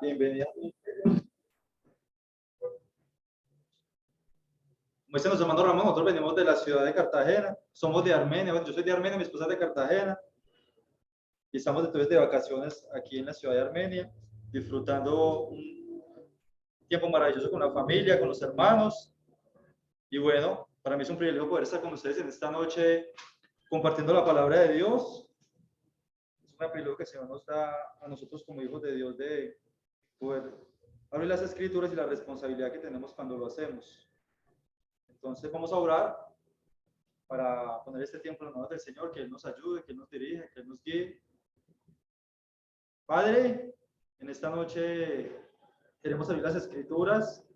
bienvenida. Como dicen los hermanos Ramón, nosotros venimos de la ciudad de Cartagena, somos de Armenia, bueno, yo soy de Armenia, mi esposa es de Cartagena, y estamos entonces de vacaciones aquí en la ciudad de Armenia, disfrutando un tiempo maravilloso con la familia, con los hermanos, y bueno, para mí es un privilegio poder estar con ustedes en esta noche compartiendo la palabra de Dios. Es un privilegio que el Señor nos da a nosotros como hijos de Dios de poder abrir las escrituras y la responsabilidad que tenemos cuando lo hacemos. Entonces vamos a orar para poner este tiempo en las manos del Señor, que Él nos ayude, que Él nos dirija, que Él nos guíe. Padre, en esta noche queremos abrir las escrituras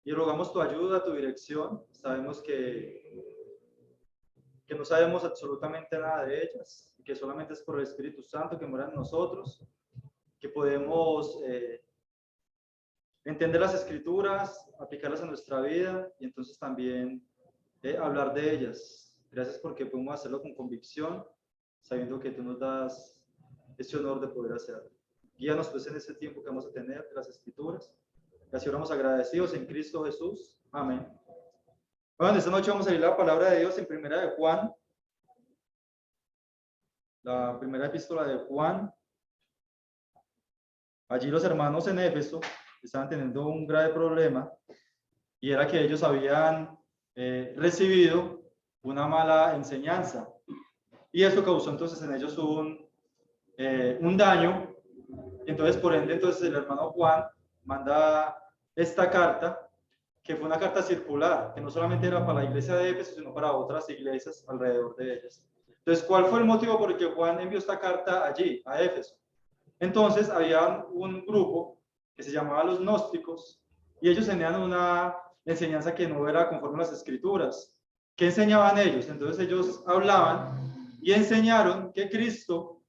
y rogamos tu ayuda, tu dirección. Sabemos que no sabemos absolutamente nada de ellas, y que solamente es por el Espíritu Santo que mora en nosotros, que podemos entender las escrituras, aplicarlas a nuestra vida y entonces también hablar de ellas. Gracias porque podemos hacerlo con convicción, sabiendo que tú nos das ese honor de poder hacerlo. Guíanos pues en ese tiempo que vamos a tener de las escrituras. Así oramos agradecidos en Cristo Jesús. Amén. Bueno, esta noche vamos a leer la palabra de Dios en Primera de Juan, la primera epístola de Juan. Allí los hermanos en Éfeso estaban teniendo un grave problema, y era que ellos habían recibido una mala enseñanza, y eso causó entonces en ellos un daño. Entonces, por ende, entonces el hermano Juan manda esta carta, que fue una carta circular, que no solamente era para la iglesia de Éfeso, sino para otras iglesias alrededor de ellas. Entonces, ¿cuál fue el motivo por el que Juan envió esta carta allí, a Éfeso? Entonces, había un grupo que se llamaba los gnósticos, y ellos tenían una enseñanza que no era conforme a las escrituras. ¿Qué enseñaban ellos? Entonces ellos hablaban y enseñaron que Cristo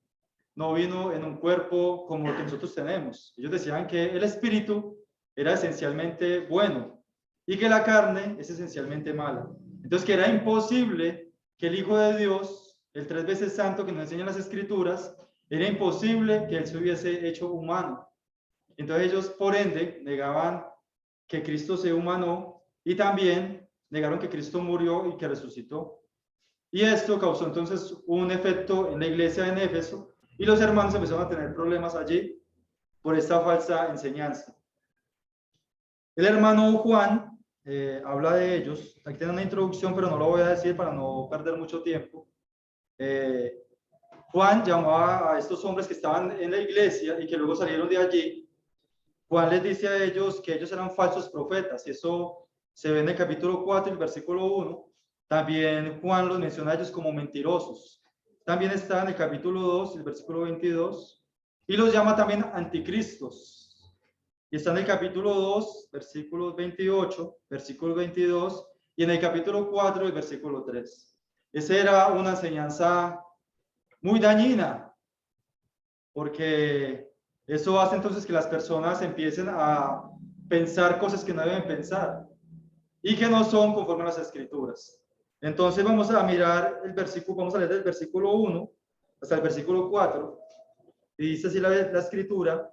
no vino en un cuerpo como el que nosotros tenemos. Ellos decían que el espíritu era esencialmente bueno y que la carne es esencialmente mala. Entonces, que era imposible que el Hijo de Dios, el 3 veces santo que nos enseña las escrituras, era imposible que él se hubiese hecho humano. Entonces ellos, por ende, negaban que Cristo se humanó, y también negaron que Cristo murió y que resucitó. Y esto causó entonces un efecto en la iglesia en Éfeso, y los hermanos empezaron a tener problemas allí por esta falsa enseñanza. El hermano Juan habla de ellos. Aquí tiene una introducción, pero no lo voy a decir para no perder mucho tiempo. Juan llamaba a estos hombres que estaban en la iglesia y que luego salieron de allí. Juan les dice a ellos que ellos eran falsos profetas, y eso se ve en el capítulo 4, el versículo 1. También Juan los menciona a ellos como mentirosos. También está en el capítulo 2, el versículo 22, y los llama también anticristos. Y está en el capítulo 2, versículo 28, versículo 22, y en el capítulo 4, el versículo 3. Esa era una enseñanza muy dañina, porque eso hace entonces que las personas empiecen a pensar cosas que no deben pensar y que no son conforme a las escrituras. Entonces vamos a mirar el versículo, vamos a leer del versículo 1 hasta el versículo 4, y dice así la escritura: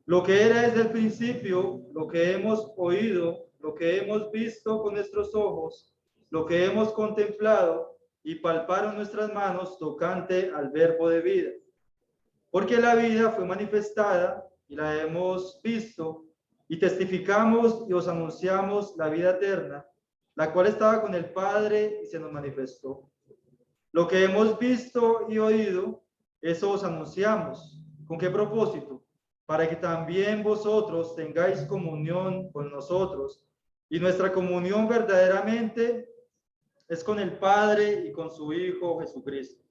lo que era desde el principio, lo que hemos oído, lo que hemos visto con nuestros ojos, lo que hemos contemplado y palparon nuestras manos tocante al verbo de vida. Porque la vida fue manifestada y la hemos visto, y testificamos y os anunciamos la vida eterna, la cual estaba con el Padre y se nos manifestó. Lo que hemos visto y oído, eso os anunciamos. ¿Con qué propósito? Para que también vosotros tengáis comunión con nosotros, y nuestra comunión verdaderamente es con el Padre y con su Hijo Jesucristo.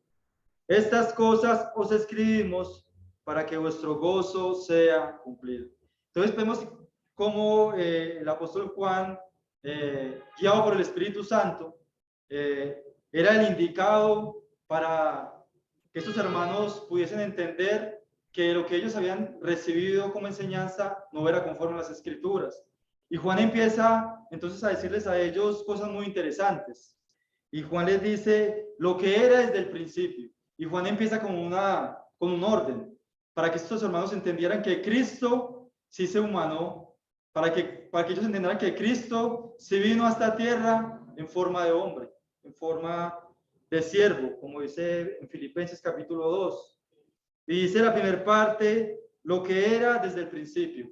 Estas cosas os escribimos para que vuestro gozo sea cumplido. Entonces vemos cómo el apóstol Juan, guiado por el Espíritu Santo, era el indicado para que estos hermanos pudiesen entender que lo que ellos habían recibido como enseñanza no era conforme a las escrituras. Y Juan empieza entonces a decirles a ellos cosas muy interesantes. Y Juan les dice lo que era desde el principio. Y Juan empieza con un orden. para que estos hermanos entendieran que Cristo sí se humanó, para que ellos entendieran que Cristo sí vino a esta tierra en forma de hombre, en forma de siervo, como dice en Filipenses capítulo 2. Y dice la primera parte, lo que era desde el principio.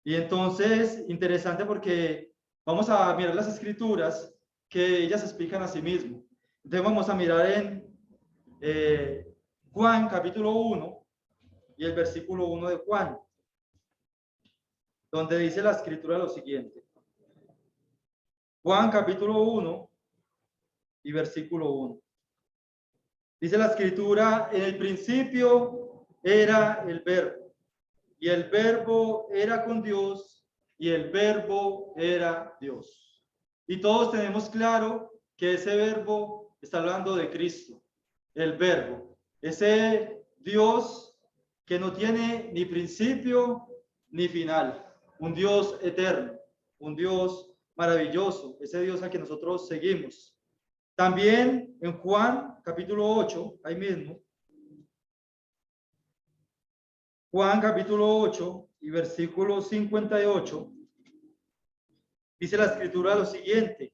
Y entonces, interesante porque vamos a mirar las escrituras que ellas explican a sí mismo. Entonces vamos a mirar en Juan capítulo 1 y el versículo 1 de Juan, donde dice la escritura lo siguiente. Juan capítulo 1 y versículo 1. Dice la escritura, en el principio era el verbo, y el verbo era con Dios, y el verbo era Dios. Y todos tenemos claro que ese verbo está hablando de Cristo, el verbo, ese Dios que no tiene ni principio ni final, un Dios eterno, un Dios maravilloso, ese Dios al que nosotros seguimos. También en Juan capítulo 8, ahí mismo, Juan capítulo 8 y versículo 58, dice la escritura lo siguiente.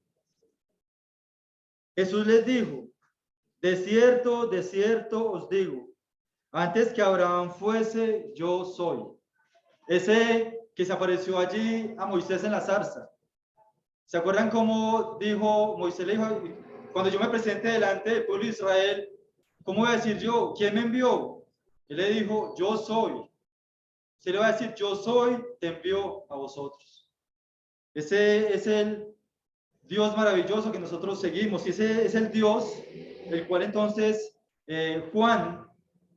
Jesús les dijo, de cierto os digo, antes que Abraham fuese, yo soy. Ese que se apareció allí a Moisés en la zarza. ¿Se acuerdan cómo dijo Moisés? Le dijo, cuando yo me presente delante del pueblo de Israel, ¿cómo voy a decir yo? ¿Quién me envió? Él le dijo, yo soy. Se le va a decir, yo soy, te envió a vosotros. Ese es el Dios maravilloso que nosotros seguimos. Y ese es el Dios, el cual entonces Juan,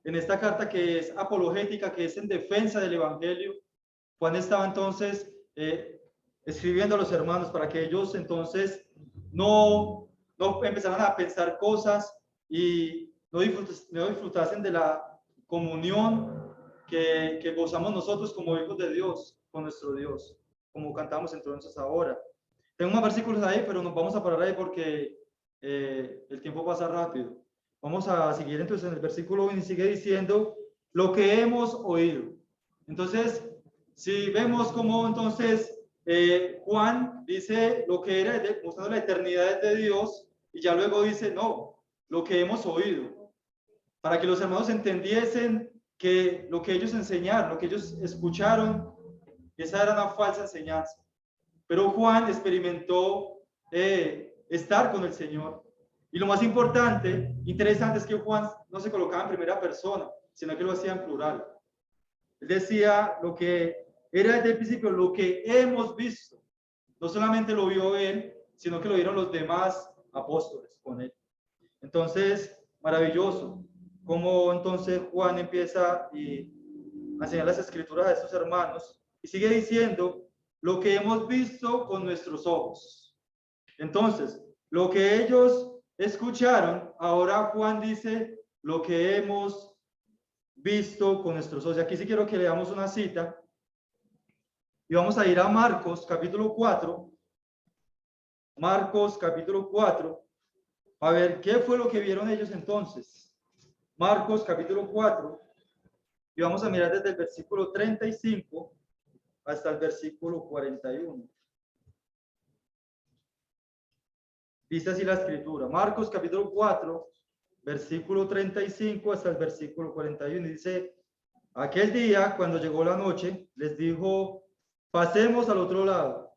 en esta carta que es apologética, que es en defensa del Evangelio, Juan estaba entonces escribiendo a los hermanos para que ellos entonces no empezaran a pensar cosas y no disfrutasen de la comunión que gozamos nosotros como hijos de Dios, con nuestro Dios, como cantamos entonces ahora. Tengo más versículos ahí, pero nos vamos a parar ahí porque el tiempo pasa rápido. Vamos a seguir entonces en el versículo 1 y sigue diciendo lo que hemos oído. Entonces, si vemos cómo entonces Juan dice lo que era, mostrando la eternidad de Dios, y ya luego dice, no, lo que hemos oído, para que los hermanos entendiesen que lo que ellos enseñaron, lo que ellos escucharon, esa era una falsa enseñanza. Pero Juan experimentó estar con el Señor. Y lo más importante, interesante, es que Juan no se colocaba en primera persona, sino que lo hacía en plural. Él decía lo que era desde el principio, lo que hemos visto. No solamente lo vio él, sino que lo vieron los demás apóstoles con él. Entonces, maravilloso. Cómo entonces Juan empieza a enseñar las escrituras a estos hermanos y sigue diciendo lo que hemos visto con nuestros ojos. Entonces, lo que ellos escucharon, ahora Juan dice lo que hemos visto con nuestros ojos. Y aquí sí quiero que leamos una cita y vamos a ir a Marcos capítulo 4. Marcos capítulo 4, a ver qué fue lo que vieron ellos entonces. Marcos capítulo 4, y vamos a mirar desde el versículo 35 hasta el versículo 41. Dice así la escritura, Marcos capítulo 4, versículo 35 hasta el versículo 41. Y dice, aquel día, cuando llegó la noche, les dijo, pasemos al otro lado.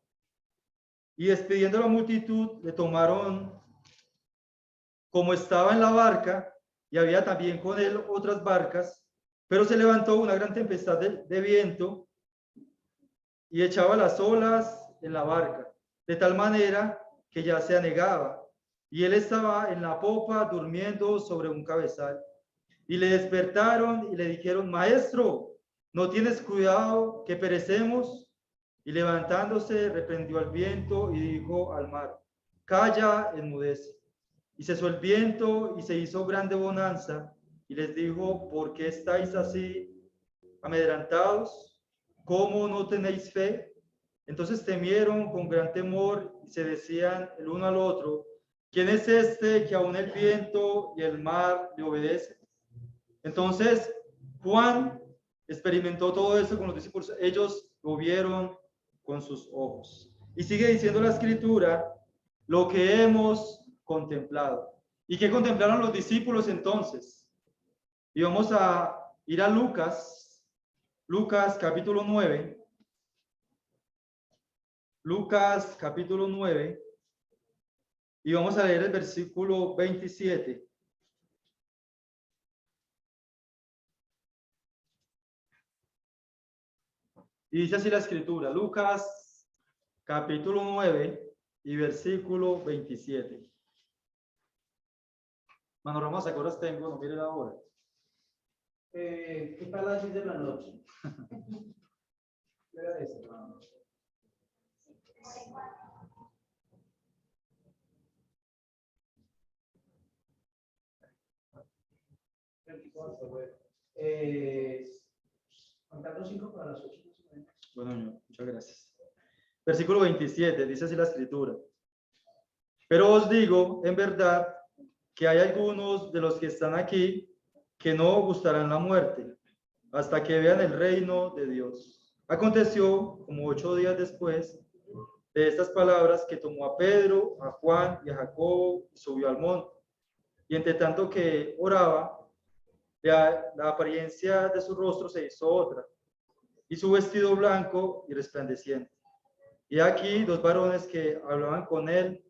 Y despidiendo a la multitud, le tomaron como estaba en la barca, y había también con él otras barcas, pero se levantó una gran tempestad de viento y echaba las olas en la barca, de tal manera que ya se anegaba, y él estaba en la popa durmiendo sobre un cabezal. Y le despertaron y le dijeron, maestro, ¿no tienes cuidado que perecemos? Y levantándose, reprendió al viento y dijo al mar, calla, enmudece. Y cesó el viento y se hizo grande bonanza. Y les dijo, ¿por qué estáis así amedrentados? ¿Cómo no tenéis fe? Entonces temieron con gran temor y se decían el uno al otro, ¿quién es este que aún el viento y el mar le obedecen? Entonces, Juan experimentó todo esto con los discípulos. Ellos lo vieron con sus ojos. Y sigue diciendo la escritura, lo que hemos contemplado. ¿Y qué contemplaron los discípulos entonces? Y vamos a ir a Lucas capítulo 9. Lucas capítulo 9. Y vamos a leer el versículo 27. Y dice así la escritura, Lucas capítulo 9 y versículo 27. Mano Ramos, ¿a qué horas tengo? No mire la hora. ¿Qué tal las 10 de la noche? ¿Qué era eso, hermano? Contando 5 para las 8. Bueno, muchas gracias. Versículo 27, dice así la escritura. Pero os digo, en verdad, que hay algunos de los que están aquí que no gustarán la muerte hasta que vean el reino de Dios. Aconteció, como 8 días después de estas palabras, que tomó a Pedro, a Juan y a Jacobo y subió al monte. Y entre tanto que oraba, la apariencia de su rostro se hizo otra, y su vestido blanco y resplandeciente. Y aquí 2 varones que hablaban con él,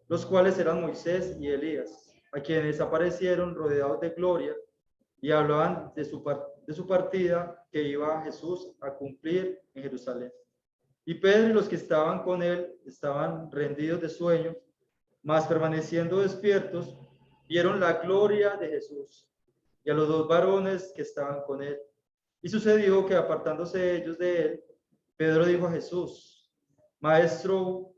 los cuales eran Moisés y Elías, a quienes aparecieron rodeados de gloria, y hablaban de su partida que iba Jesús a cumplir en Jerusalén. Y Pedro y los que estaban con él estaban rendidos de sueño, mas permaneciendo despiertos, vieron la gloria de Jesús y a los 2 varones que estaban con él. Y sucedió que apartándose ellos de él, Pedro dijo a Jesús, Maestro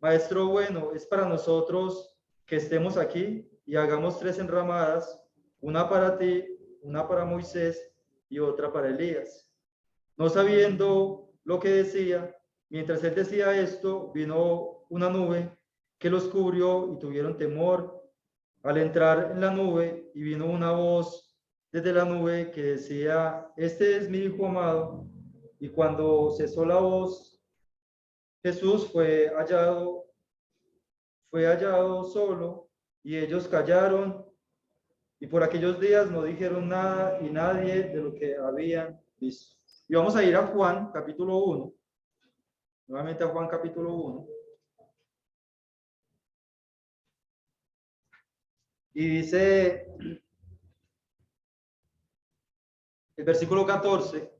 bueno, es para nosotros que estemos aquí y hagamos 3 enramadas, una para ti, una para Moisés y otra para Elías. No sabiendo lo que decía, mientras él decía esto, vino una nube que los cubrió y tuvieron temor al entrar en la nube, y vino una voz desde la nube que decía, este es mi hijo amado. Y cuando cesó la voz, Jesús fue hallado solo, y ellos callaron, y por aquellos días no dijeron nada y nadie de lo que habían visto. Y vamos a ir a Juan capítulo 1, nuevamente a Juan capítulo 1. Y dice el versículo 14,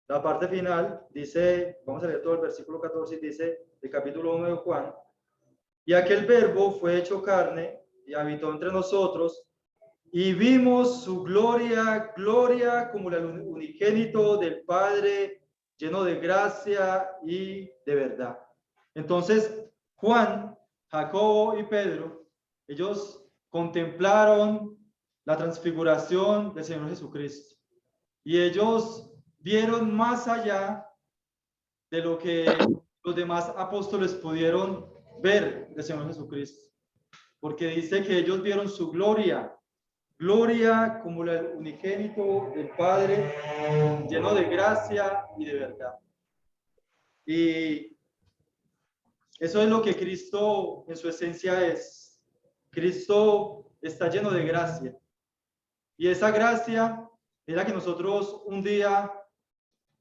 la parte final, dice, vamos a leer todo el versículo 14, dice el capítulo 1 de Juan, y aquel verbo fue hecho carne y habitó entre nosotros, y vimos su gloria, gloria como el unigénito del Padre, lleno de gracia y de verdad. Entonces, Juan, Jacobo y Pedro, ellos contemplaron la transfiguración del Señor Jesucristo. Y ellos vieron más allá de lo que los demás apóstoles pudieron ver del Señor Jesucristo. Porque dice que ellos vieron su gloria, gloria como el unigénito del Padre, lleno de gracia y de verdad. Y eso es lo que Cristo en su esencia es. Cristo está lleno de gracia. Y esa gracia es la que nosotros un día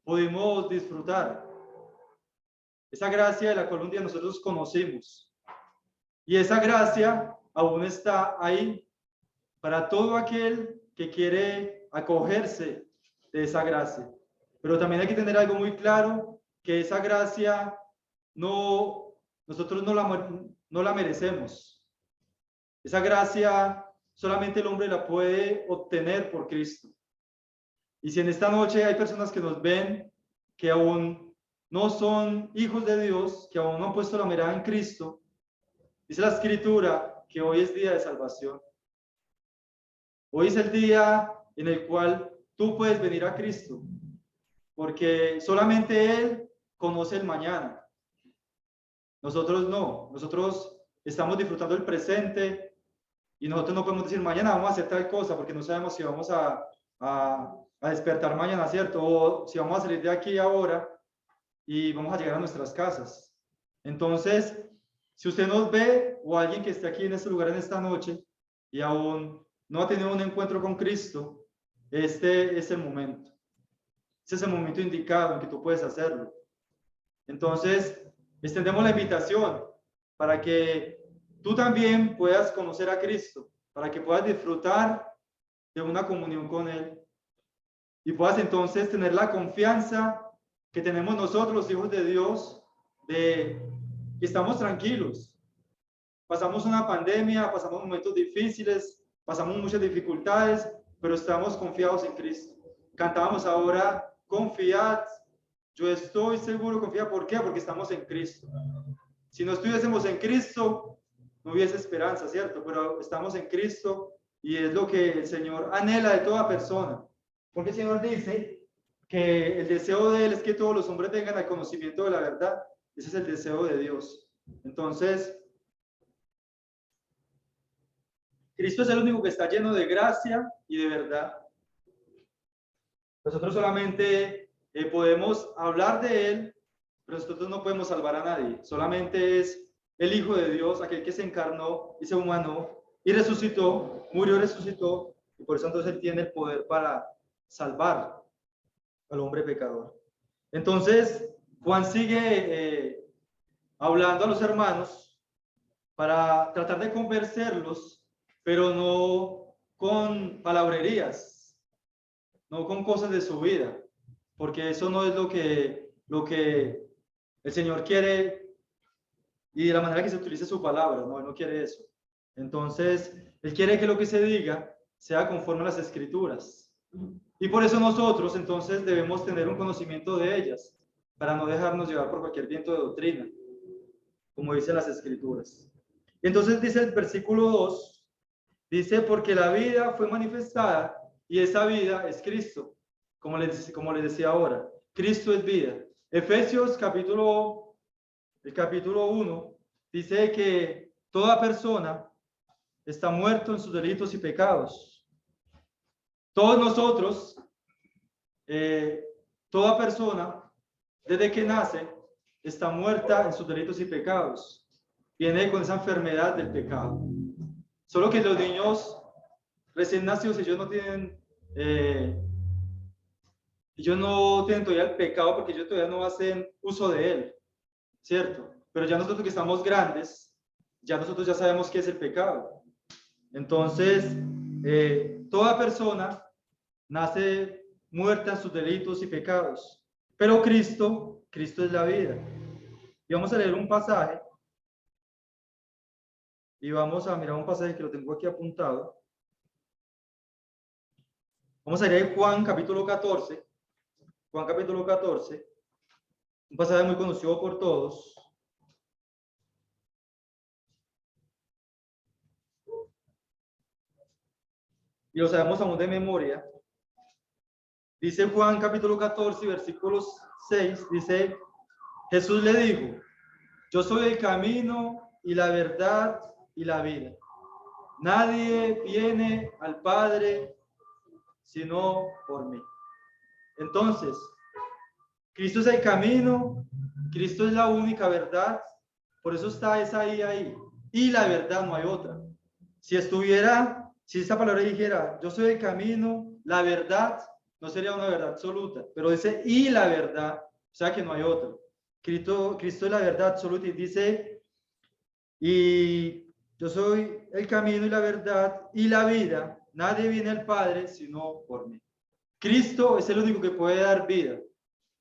pudimos disfrutar. Esa gracia de la cual un día nosotros conocimos. Y esa gracia aún está ahí para todo aquel que quiere acogerse de esa gracia. Pero también hay que tener algo muy claro, que esa gracia nosotros no la merecemos. Esa gracia solamente el hombre la puede obtener por Cristo. Y si en esta noche hay personas que nos ven que aún no son hijos de Dios, que aún no han puesto la mirada en Cristo, dice la Escritura que hoy es día de salvación. Hoy es el día en el cual tú puedes venir a Cristo, porque solamente Él conoce el mañana. Nosotros no, nosotros estamos disfrutando el presente y nosotros no podemos decir mañana vamos a hacer tal cosa porque no sabemos si vamos a a despertar mañana, ¿cierto? O si vamos a salir de aquí ahora y vamos a llegar a nuestras casas. Entonces, si usted nos ve o alguien que esté aquí en este lugar en esta noche y aún no ha tenido un encuentro con Cristo, este es el momento. Ese es el momento indicado en que tú puedes hacerlo. Entonces, extendemos la invitación para que tú también puedas conocer a Cristo, para que puedas disfrutar de una comunión con Él y puedas entonces tener la confianza que tenemos nosotros, los hijos de Dios, de que estamos tranquilos. Pasamos una pandemia, pasamos momentos difíciles, pasamos muchas dificultades, pero estamos confiados en Cristo. Cantábamos ahora, confiad, yo estoy seguro, confía. ¿Por qué? Porque estamos en Cristo. Si no estuviésemos en Cristo, no hubiese esperanza, ¿cierto? Pero estamos en Cristo y es lo que el Señor anhela de toda persona. Porque el Señor dice que el deseo de Él es que todos los hombres vengan al conocimiento de la verdad. Ese es el deseo de Dios. Entonces, Cristo es el único que está lleno de gracia y de verdad. Nosotros solamente podemos hablar de Él, pero nosotros no podemos salvar a nadie. Solamente es el Hijo de Dios, aquel que se encarnó y se humanó y resucitó, murió y resucitó, y por eso entonces Él tiene el poder para salvar al hombre pecador. Entonces, Juan sigue hablando a los hermanos para tratar de convencerlos, pero no con palabrerías, no con cosas de su vida, porque eso no es lo que el Señor quiere y de la manera que se utilice su palabra, no, Él no quiere eso. Entonces, Él quiere que lo que se diga sea conforme a las Escrituras. Y por eso nosotros entonces debemos tener un conocimiento de ellas, para no dejarnos llevar por cualquier viento de doctrina, como dicen las Escrituras. Entonces dice el versículo 2, dice, porque la vida fue manifestada y esa vida es Cristo, como les decía ahora, Cristo es vida. Efesios el capítulo 1, dice que toda persona está muerto en sus delitos y pecados. Todos nosotros, toda persona, desde que nace, está muerta en sus delitos y pecados. Viene con esa enfermedad del pecado. Solo que los niños recién nacidos, ellos no tienen todavía el pecado porque ellos todavía no hacen uso de él, ¿cierto? Pero ya nosotros que estamos grandes, ya nosotros ya sabemos qué es el pecado. Entonces, toda persona nace muerta en sus delitos y pecados, pero Cristo es la vida. Y vamos a leer un pasaje, y vamos a mirar un pasaje que lo tengo aquí apuntado. Vamos a leer Juan capítulo 14, Juan capítulo 14, un pasaje muy conocido por todos. Y lo sabemos aún de memoria. Dice Juan capítulo 14, versículos 6, dice, Jesús le dijo, yo soy el camino y la verdad y la vida. Nadie viene al Padre sino por mí. Entonces, Cristo es el camino, Cristo es la única verdad, por eso está esa ahí. Y la verdad no hay otra. Si esta palabra dijera, yo soy el camino, la verdad, no sería una verdad absoluta, pero dice, y la verdad, o sea que no hay otra. Cristo es la verdad absoluta y dice, y yo soy el camino y la verdad y la vida, nadie viene al Padre sino por mí. Cristo es el único que puede dar vida.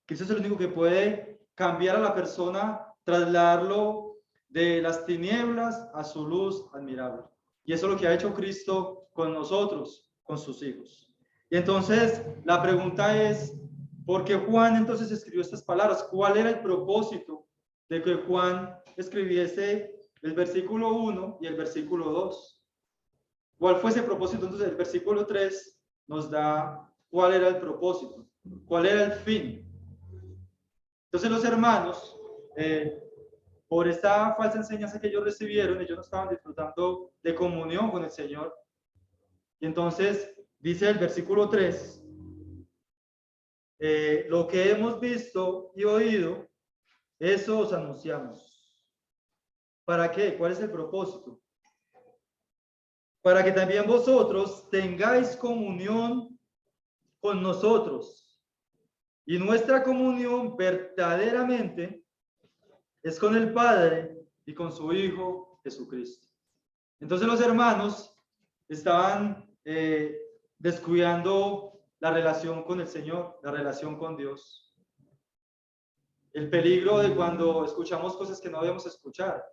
Cristo es el único que puede cambiar a la persona, trasladarlo de las tinieblas a su luz admirable. Y eso es lo que ha hecho Cristo con nosotros, con sus hijos. Y entonces la pregunta es, ¿por qué Juan entonces escribió estas palabras? ¿Cuál era el propósito de que Juan escribiese el versículo 1 y el versículo 2? ¿Cuál fue ese propósito? Entonces el versículo 3 nos da cuál era el propósito, cuál era el fin. Entonces los hermanos, por esta falsa enseñanza que ellos recibieron, ellos no estaban disfrutando de comunión con el Señor. Y entonces dice el versículo 3, lo que hemos visto y oído, eso os anunciamos. ¿Para qué? ¿Cuál es el propósito? Para que también vosotros tengáis comunión con nosotros. Y nuestra comunión verdaderamente es con el Padre y con su Hijo Jesucristo. Entonces los hermanos estaban descuidando la relación con el Señor, la relación con Dios. El peligro de cuando escuchamos cosas que no debemos escuchar,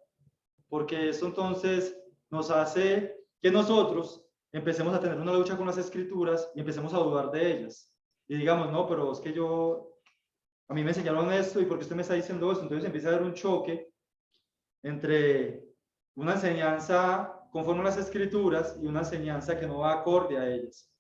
porque eso entonces nos hace que nosotros empecemos a tener una lucha con las Escrituras y empecemos a dudar de ellas. Y digamos, no, pero es que a mí me enseñaron esto y porque usted me está diciendo eso, entonces empieza a haber un choque entre una enseñanza conforme a las Escrituras y una enseñanza que no va acorde a ellas.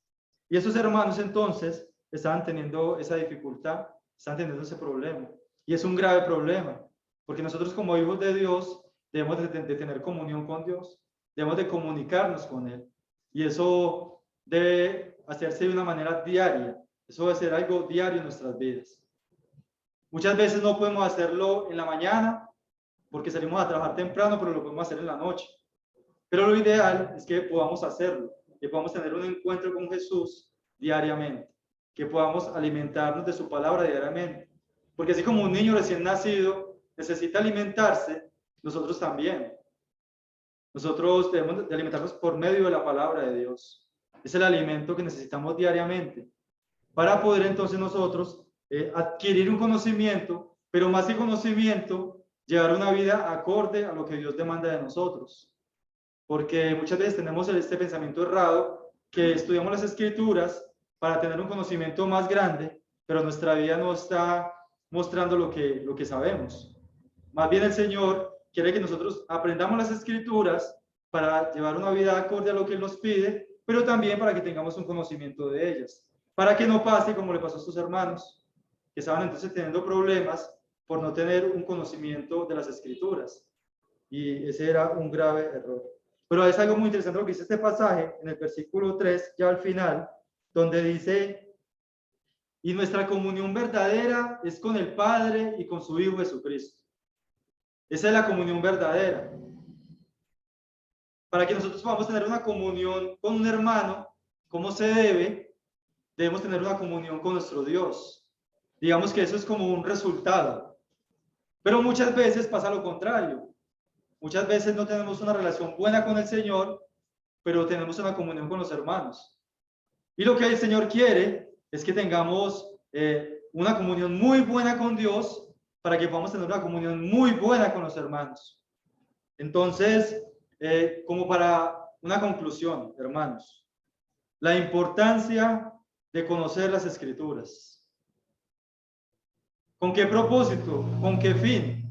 Y esos hermanos entonces estaban teniendo esa dificultad, estaban teniendo ese problema. Y es un grave problema, porque nosotros como hijos de Dios debemos de tener comunión con Dios, debemos de comunicarnos con Él. Y eso debe hacerse de una manera diaria, eso debe ser algo diario en nuestras vidas. Muchas veces no podemos hacerlo en la mañana, porque salimos a trabajar temprano, pero lo podemos hacer en la noche. Pero lo ideal es que podamos hacerlo, que podamos tener un encuentro con Jesús diariamente, que podamos alimentarnos de su palabra diariamente. Porque así como un niño recién nacido necesita alimentarse, nosotros también. Nosotros debemos de alimentarnos por medio de la palabra de Dios. Es el alimento que necesitamos diariamente para poder entonces nosotros adquirir un conocimiento, pero más que conocimiento, llevar una vida acorde a lo que Dios demanda de nosotros. Porque muchas veces tenemos este pensamiento errado, que estudiamos las Escrituras para tener un conocimiento más grande, pero nuestra vida no está mostrando lo que sabemos. Más bien el Señor quiere que nosotros aprendamos las Escrituras para llevar una vida acorde a lo que Él nos pide, pero también para que tengamos un conocimiento de ellas. Para que no pase como le pasó a sus hermanos, que estaban entonces teniendo problemas por no tener un conocimiento de las Escrituras. Y ese era un grave error. Pero es algo muy interesante lo que dice este pasaje en el versículo 3, ya al final, donde dice, y nuestra comunión verdadera es con el Padre y con su Hijo Jesucristo. Esa es la comunión verdadera. Para que nosotros podamos tener una comunión con un hermano, como se debe, debemos tener una comunión con nuestro Dios. Digamos que eso es como un resultado. Pero muchas veces pasa lo contrario. Muchas veces no tenemos una relación buena con el Señor, pero tenemos una comunión con los hermanos. Y lo que el Señor quiere es que tengamos una comunión muy buena con Dios para que podamos tener una comunión muy buena con los hermanos. Entonces, como para una conclusión, hermanos, la importancia de conocer las Escrituras. ¿Con qué propósito? ¿Con qué fin?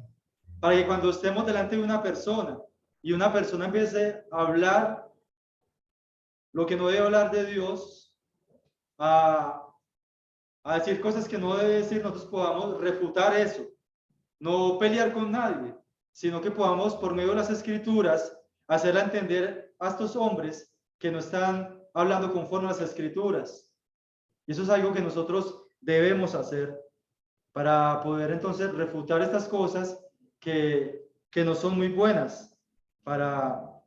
Para que cuando estemos delante de una persona y una persona empiece a hablar lo que no debe hablar de Dios, a decir cosas que no debe decir, nosotros podamos refutar eso, no pelear con nadie, sino que podamos por medio de las Escrituras hacerle entender a estos hombres que no están hablando conforme a las Escrituras. Y eso es algo que nosotros debemos hacer para poder entonces refutar estas cosas que no son muy buenas para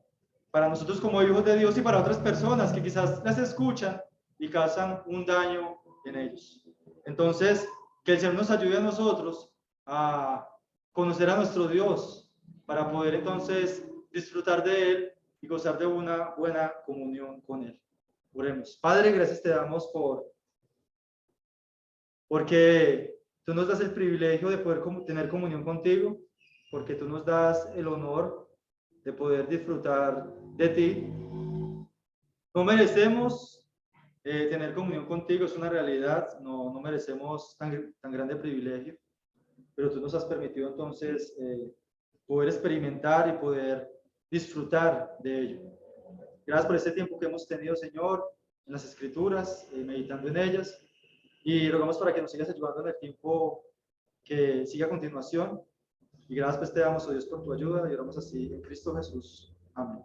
nosotros como hijos de Dios y para otras personas que quizás las escuchan y causan un daño en ellos. Entonces, que el Señor nos ayude a nosotros a conocer a nuestro Dios para poder entonces disfrutar de Él y gozar de una buena comunión con Él. Oremos. Padre, gracias te damos porque tú nos das el privilegio de poder tener comunión contigo, porque tú nos das el honor de poder disfrutar de ti. No merecemos tener comunión contigo, es una realidad, no merecemos tan grande privilegio, pero tú nos has permitido entonces poder experimentar y poder disfrutar de ello. Gracias por este tiempo que hemos tenido, Señor, en las Escrituras, meditando en ellas, y rogamos para que nos sigas ayudando en el tiempo que siga a continuación. Y gracias pues te damos, oh Dios, por tu ayuda, y oramos así en Cristo Jesús. Amén.